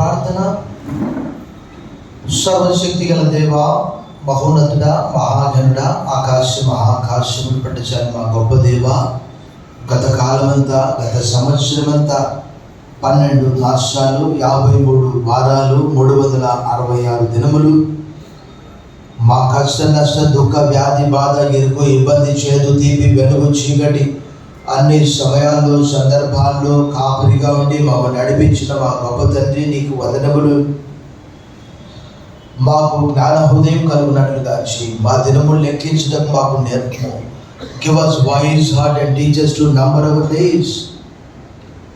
ప్రార్థన. సర్వశక్తి గల దేవ, మహోన్నతుడ, మహాగణుడ, ఆకాశ మహాకాశములు పట్టించాలి మా గొప్ప దేవ. గత కాలమంతా, గత సంవత్సరమంతా 12 రాష్ట్రాలు, 53 వారాలు, 366 దినములు మా కష్ట నష్ట దుఃఖ వ్యాధి బాధ ఎరుకు ఇబ్బంది చేదు తీపి వెలుగు చీకటి అన్ని సమయాల్లో సందర్భాల్లో కాపరిగా ఉండి మమ్మల్ని నడిపించిన మా గొప్ప తండ్రి నీకు వందనములు. మాకు జ్ఞాన హృదయం కలుగునట్లుగా మా దినములు లెక్కించడం మాకు నేర్పము. Give us wise heart and teach us to number our days.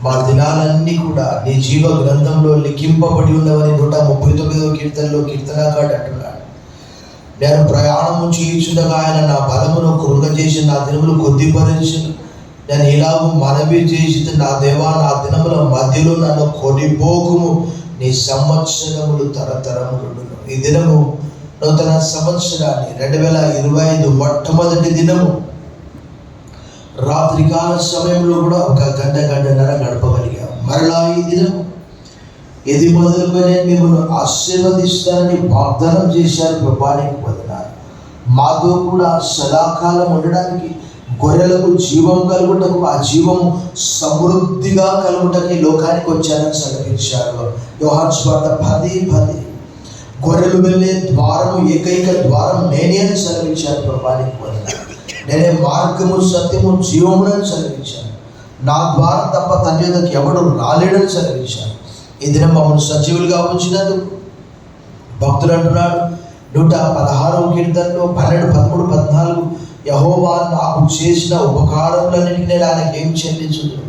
మా దినాలన్నీ కూడా నీ జీవ గ్రంథంలో లిఖింపబడి ఉన్నవని 139వ కీర్తనలో కీర్తనకారుడు అంటున్నాడు. నేను ప్రయాణము చేయుచుండగా ఆయన నా బలమును కృంగజేసి నా దినములు కొద్దిపరచును. నేను ఇలాగూ మనవి చేసి నా దేవా, నా దినముల మధ్యలో నన్ను కొనిపోకుము, నీ సంవత్సరములు తరతరములు. ఈ దినము నూతన సంవత్సరాన్ని 2025 మొట్టమొదటి దినము రాత్రికాల సమయంలో కూడా ఒక గంటన్నర గడపగలిగాం. మరలా ఈ దినం ఇది మొదలుకొని మిమ్మల్ని ఆశీర్వదిస్తానని వాగ్దానం చేశారు. ప్రభానికి వందనాలు. మాతో కూడా సదాకాలం ఉండడానికి, గొర్రెలకు జీవం కలుగుటకు, ఆ జీవము సమృద్ధిగా కలుగుటకి లోకానికి వచ్చానని సెలవించారు. యోహాను సువార్త 10:10. గొర్రెలు వెళ్ళే ద్వారము, ఏకైక ద్వారం నేనే అని సెలవించారు. ప్రభానికి వందనాలు. నేనే మార్గము, సత్యము, జీవమునని సెలవించాను. నా ద్వారా తప్ప తండ్రి యొద్దకు ఎవడు రాలేడని సెలవించాను. ఈ దినం మమ్మల్ని సజీవులుగా ఉంచినందుకు భక్తులు అంటున్నాడు 116వ కీర్తనలో 12, 13, 14 యెహోవా నాకు చేసిన ఉపకారములన్నిటికీ నేను ఆయనకి ఏం చెల్లించుదు.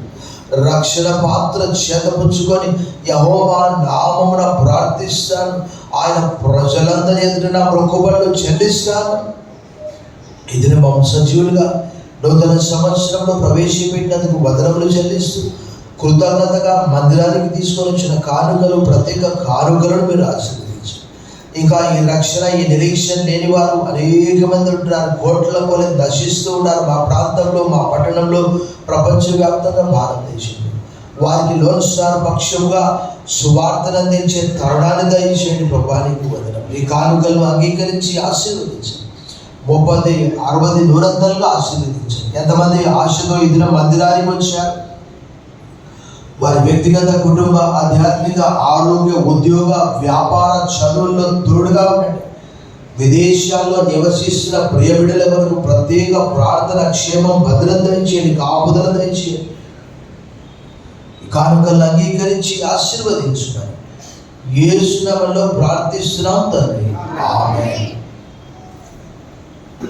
రక్షణ పాత్ర చేతపుచ్చుకొని యెహోవా నామమున ప్రార్థిస్తాను. ఆయన ప్రజలందరి ఎదుట నా మొక్కుబడులు చెల్లిస్తాను. ఈ దినం మమ్మల్ని సజీవులుగా నూతన సంవత్సరంలో ప్రవేశపెట్టినందుకు వందనములు చెల్లిస్తూ కృతజ్ఞతగా మందిరానికి తీసుకొని వచ్చిన కానుకలు, ప్రత్యేక కానుకలను మీరు ఆశీర్వదించారు. ఇంకా ఈ రక్షణ, ఈ నిరీక్షణ లేని వారు అనేక మంది ఉంటున్నారు. కోట్ల కొలది నశిస్తూ ఉన్నారు మా ప్రాంతంలో, మా పట్టణంలో, ప్రపంచవ్యాప్తంగా భారతదేశంలో. వారికి లోన్స్టార్ పక్షముగా సువార్తను అందించే తరుణాన్ని దయచేయండి. ప్రభానికి వందనం. ఈ కానుకలను అంగీకరించి ఆశీర్వదించండి. 30, 60, 100 ఆశీర్వదించండి. ఎంతమంది ఆశతో ఈ దినం మందిరానికి వచ్చారు, వారి వ్యక్తిగత, కుటుంబ, ఆధ్యాత్మిక, ఆరోగ్య, ఉద్యోగ, వ్యాపార, చదువుల్లో తోడుగా ఉండండి. విదేశాల్లో నివసిస్తున్న ప్రియ బిడ్డల వరకు ప్రత్యేక ప్రార్థన, క్షేమం, భద్రత దయచేయండి, కాపుదల దయచేయండి. కానుకలను అంగీకరించి ఆశీర్వదించున్నాను. యేసు నామములో ప్రార్థిస్తున్నాం తండ్రి.